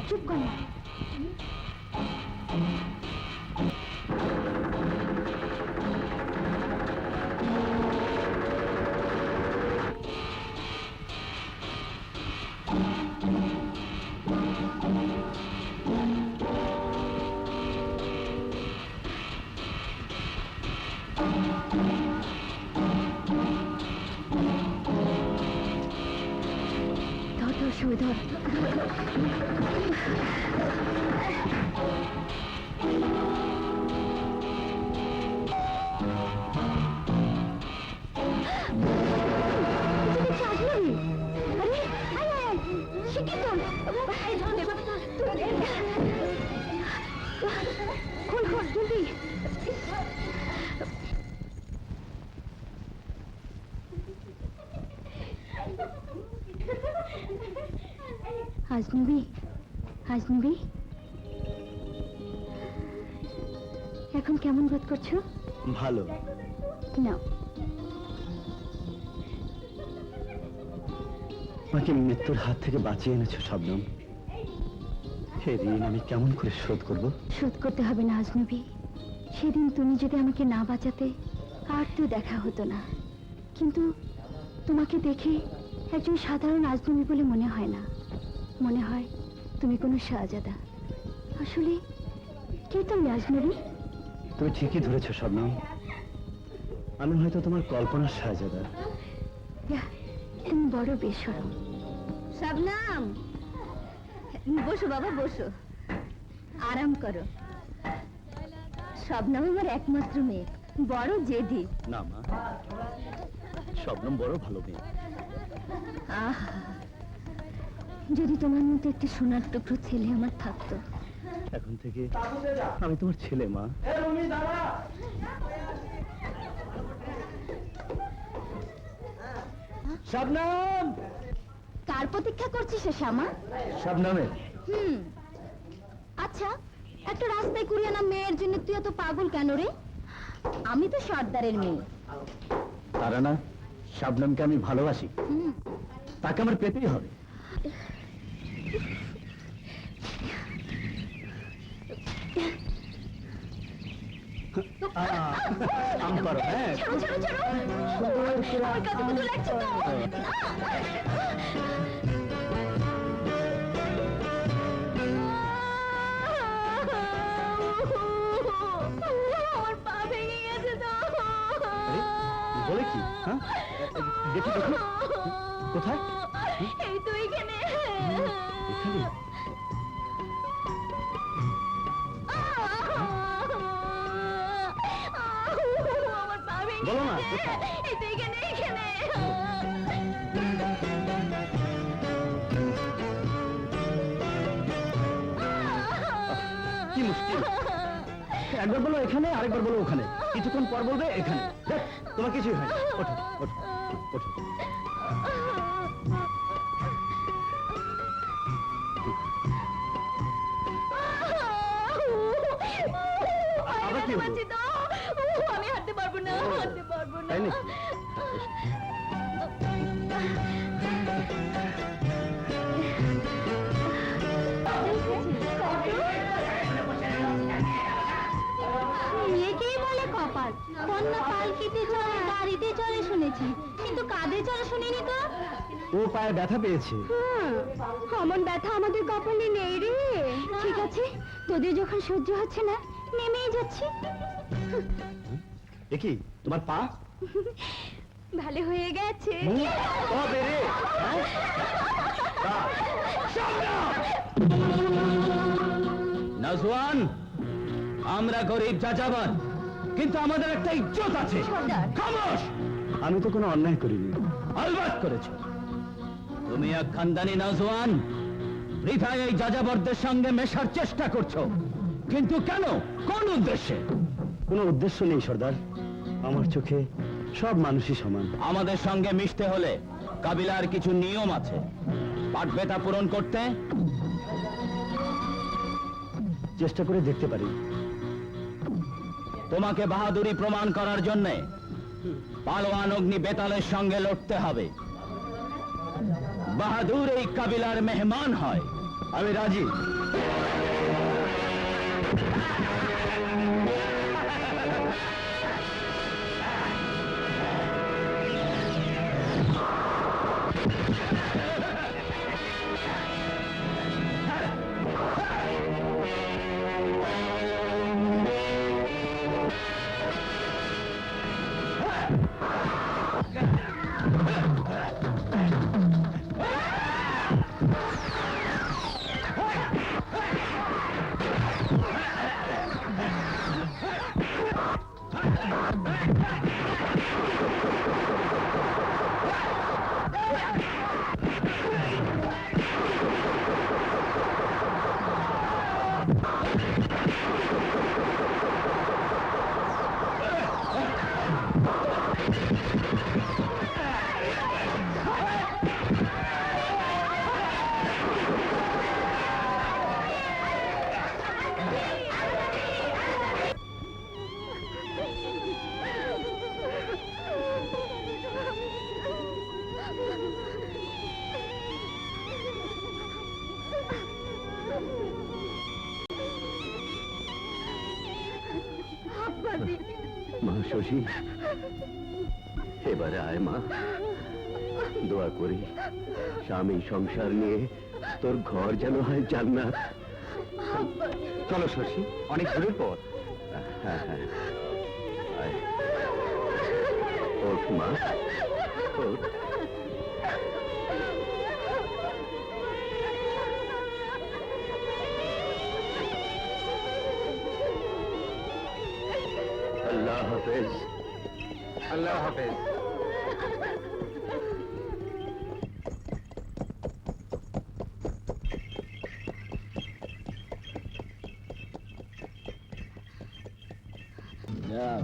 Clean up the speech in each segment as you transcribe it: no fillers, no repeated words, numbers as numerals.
চুপ কর না। ধর আজনবী, আজনবী, এখন কেমন বোধ করছো? ভালো। না, আমাকে মৃত্যুর হাত থেকে বাঁচিয়ে এনেছো শবনম। হে ঋণ আমি কেমন করে শোধ করব? শোধ করতে হবে না আজনবী। সেদিন তুমি যদি আমাকে না বাঁচাতে আর তো দেখা হতো না। কিন্তু তোমাকে দেখে একজন সাধারণ আজনবী বলে মনে হয় না, মনে হয় তুমি কোনো শাহজাদা। আসলে কে তুমি আজনবী? তুমি ঠিকই ধরেছো শবনম, আমি হয়তো তোমার কল্পনার শাহজাদা। তুমি বড় বেশরম। শবনম, বসো বাবা, বসো, আরাম করো। শবনম আমার একমাত্র মেয়ে, বড় জেদি। না মা, শবনম বড় ভালো মেয়ে। যদি তোমার মতো একটি সোনার টুকরো ছেলে আমার থাকতো। এখন থেকে আমি তোমার ছেলে মা। শবনম, কার প্রতীক্ষা করছিস শ্যামা? শবনমের। আচ্ছা, একটা রাস্তায় কুড়িয়ে আনা মেয়ের জন্য তুই এত পাগল কেন রে? আমি তো সর্দারের মেয়ে। তারা না, শবনমকে আমি ভালোবাসি, তাকে আমার পেতেই হবে। আম করো, হ্যাঁ। বলে কি? হ্যাঁ, দেখি দেখি কোথায়? এই তো এখানে। এখানে? বলো না, এই তো এখানে, এখানে। কি মুশকিল! একবার বলো এখানে, আরেকবার বলো ওখানে, কিছুক্ষণ পর বলবে এখানে। দেখ, তোমার কিছুই হয় না। ওঠো, ওঠো, ওঠো। আবার কি হলো? আমি হাঁটতে পারবো না, হাঁটতে পারবো না। তাই নাকি? মেয়েকেই বলে কপাল। কন্যা পালকিতে চলে, গাড়িতে চলে শুনেছি, কিন্তু কাঁধে চলে শুনিনি তো। ও পায়ে ব্যথা পেয়েছে। অমন ব্যথা আমাদের কপালে নেই রে। ঠিক আছে, তোদের যখন সহ্য হচ্ছে না, নেমেই যাচ্ছি। দেখি তোমার পা ভালো হয়ে গেছে। কবে রে? নাজওয়ান, আমরা গরিব যাযাবর, কিন্তু আমাদের একটা ইজ্জত আছে। খামোশ! আমি তো কোনো অন্যায় করিনি। আলবাত করেছো। তুমি এক খানদানি নাজওয়ান, বৃথায় এই যাযাবরদের সঙ্গে মেশার চেষ্টা করছো। কিন্তু কেন? কোন উদ্দেশ্যে? কোনো উদ্দেশ্য নেই সর্দার, আমার চোখে সব মানুষই সমান। আমাদের সঙ্গে মিশতে হলে কাবিলার কিছু নিয়ম আছে, পাঠবে তা পূরণ করতে। চেষ্টা করে দেখতে পারি। তোমাকে বাহাদুরি প্রমাণ করার জন্যে পালোয়ান অগ্নি বেতালের সঙ্গে লড়তে হবে। বাহাদুর এই কাবিলার মেহমান হয়, আমি রাজি। মা শশী, এবারে আয় মা, দোয়া করি স্বামী সংসার নিয়ে তোর ঘর যেন হয় জান্নাত। চলো শশী, অনেক দূরের পথ। হ্যাঁ হ্যাঁ, আয়। ওঠ মা, ওঠ। আল্লাহ হাফেজ। আল্লাহ হাফেজ। যাও।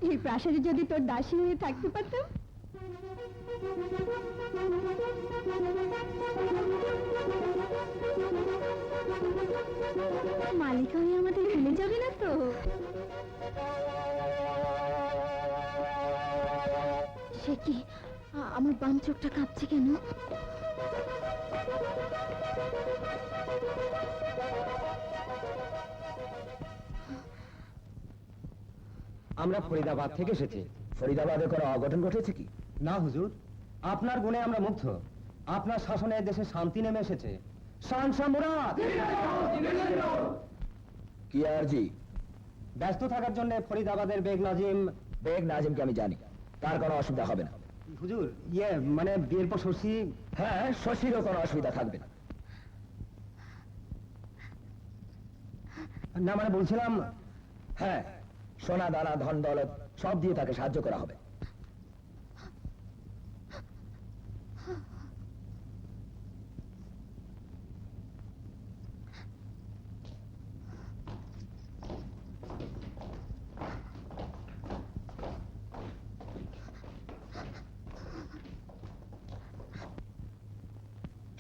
এই প্রাসাদে যদি তোর দাসী হয়ে থাকতে পারতাম। মালিকা হয়ে আমাদের ভুলে যাবে না তো? সে কি, আমার বাম চোখটা কাঁপছে কেন? আমরা ফরিদাবাদ থেকে এসেছি। ফরিদাবাদে কোনো অঘটন ঘটেছে কি? না হুজুর, আপনার গুণে আমরা মুগ্ধ। আপনার শাসনে দেশে শান্তি নেমে এসেছে। শাহনশাহ মুরাদ কি আর জি, ব্যস্ত থাকার জন্য ফরিদাবাদের বেগ নাজিমকে আমি জানি, তার কোনো অসুবিধা হবে না। হুজুর, ইয়ে মানে বিয়ের পর শশী। হ্যাঁ, শশীরও কোনো অসুবিধা থাকবে না। না মানে বলছিলাম, হ্যাঁ, সোনা দানা ধন দৌলত সব দিয়ে তাকে সাহায্য করা হবে।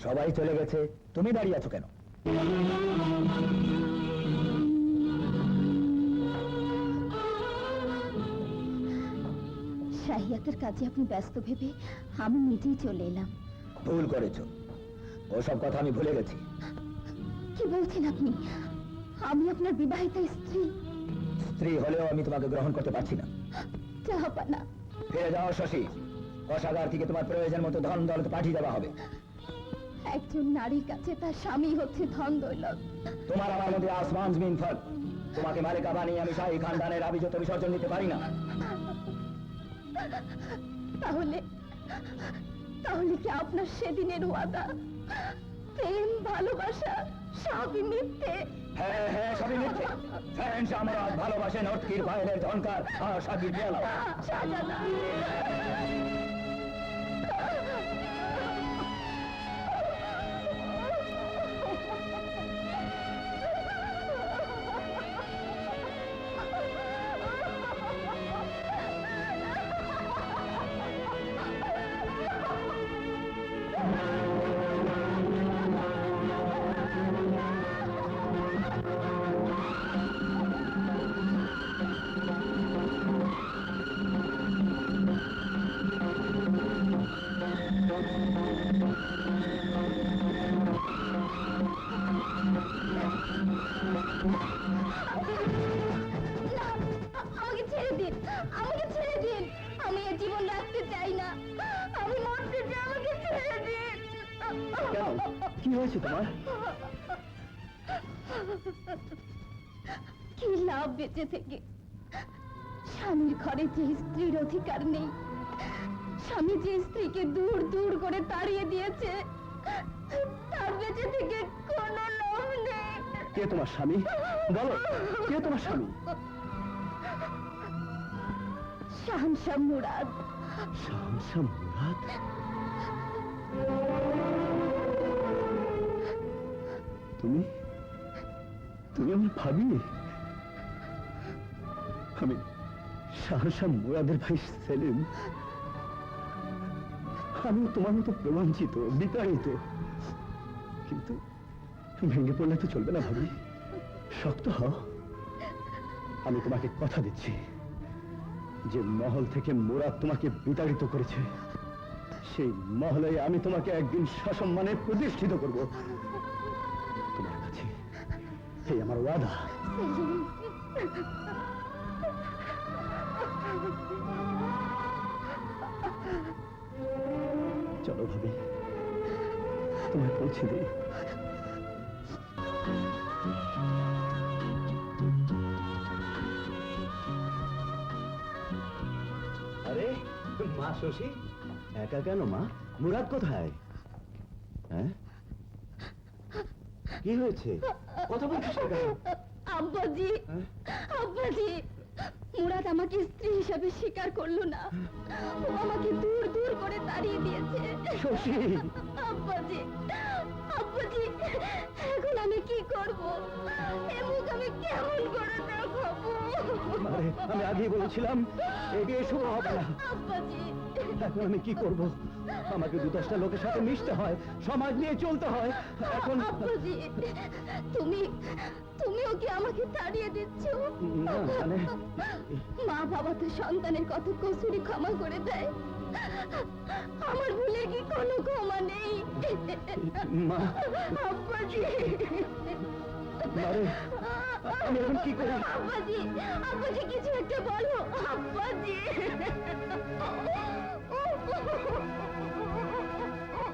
সবাই চলে গেছে, তুমি দাঁড়িয়ে আছো কেন? শাহিয়াতের কাজে আপনি ব্যস্ত ভেবে আমি নিজেই চলে এলাম। ভুল করেছো, ওসব কথা আমি ভুলে গেছি। কি বলছেন আপনি? আমি আপনার বিবাহিতা স্ত্রী। স্ত্রী হলেও আমি তোমাকে গ্রহণ করতে পারছি না। জাহাপানা, ফিরে যাও শশী, কোষাগার থেকে তোমার প্রয়োজন মতো ধন দৌলত পাঠিয়ে দেওয়া হবে। একজন নারীর কাছে তার স্বামী হচ্ছে ধন দৌলত। তোমার আমার মধ্যে আসমান জমিন ফরক। তোমাকে মালিকা বানিয়ে আমি শাহী খানদানের আবিজত বিসর্জন দিতে পারি না। তাহলে তাহলে কি আপনার সেদিনের ওয়াদা, প্রেম ভালোবাসা সবই মিথ্যে? হ্যাঁ হ্যাঁ, সবই মিথ্যে। শাহনশাহ মুরাদ ভালোবাসেন অটকির পায়েলের ঝংকার আর সাকির পেয়ালা। শাহজাহান, দাঁড়াও, কি হয়েছে তোমার? কি লাভ বেঁচে থেকে? স্বামীর ঘরে যে স্ত্রীর অধিকার নেই, স্বামী যে স্ত্রীকে দূর দূর করে তাড়িয়ে দিয়েছে, তার বেঁচে থেকে কোনো লাভ নেই। কে তোমার স্বামী? বলো, কে তোমার স্বামী? শাহনশাহ মুরাদ। শাহনশাহ মুরাদ? তুমি তুমি আমার ভাবি? আমি শাহনশাহ মুরাদের ভাই সেলিম। আমি তোমার মতো প্রবঞ্চিত, বিতাড়িত, কিন্তু ভেঙে পড়লে তো চলবে না ভাবি, শক্ত হও। আমি তোমাকে কথা দিচ্ছি, যে মহল থেকে মুরাদ তোমাকে বিতাড়িত করেছে, সেই মহলে আমি তোমাকে একদিন সসম্মানে প্রতিষ্ঠিত করব। তোমার কাছে এই আমার ওয়াদা। চলো ভাবি, তোমায় পৌঁছে দিই। আরে মা শশী, একা কেন মা? মুরাদ কোথায়? হ্যাঁ, কি হয়েছে? কথা বলছিস না কেন? আব্বাজি, আব্বাজি, মুরাদ আমাকে স্ত্রী হিসাবে স্বীকার করলো না, ও আমাকে দূর দূর করে তাড়িয়ে দিয়েছে। শশী, আব্বাজি, আব্বাজি, এখন আমি কি করব? এ মুখ আমি কেমন করে দেখাবো? আরে আমি আগেই বলেছিলাম এই বিয়ে শুভ হবে না। আব্বাজি, এখন আমি কি করব? আমাকে ২-১০টা লোকের সাথে মিশতে হয়, সমাজ নিয়ে চলতে হয়। এখন আব্বাজি, তুমিও কি আমাকে তাড়িয়ে দিচ্ছ? না, মানে মা বাবা তো সন্তানের কত কসুরি ক্ষমা করে দেয়, আমার ভুলে কি কোনো ক্ষমা নেই? মা, আব্বাজি, আরে আমি এখন কি করি? আব্বাজি, আব্বাজি কিছু একটা বলো। আব্বাজি,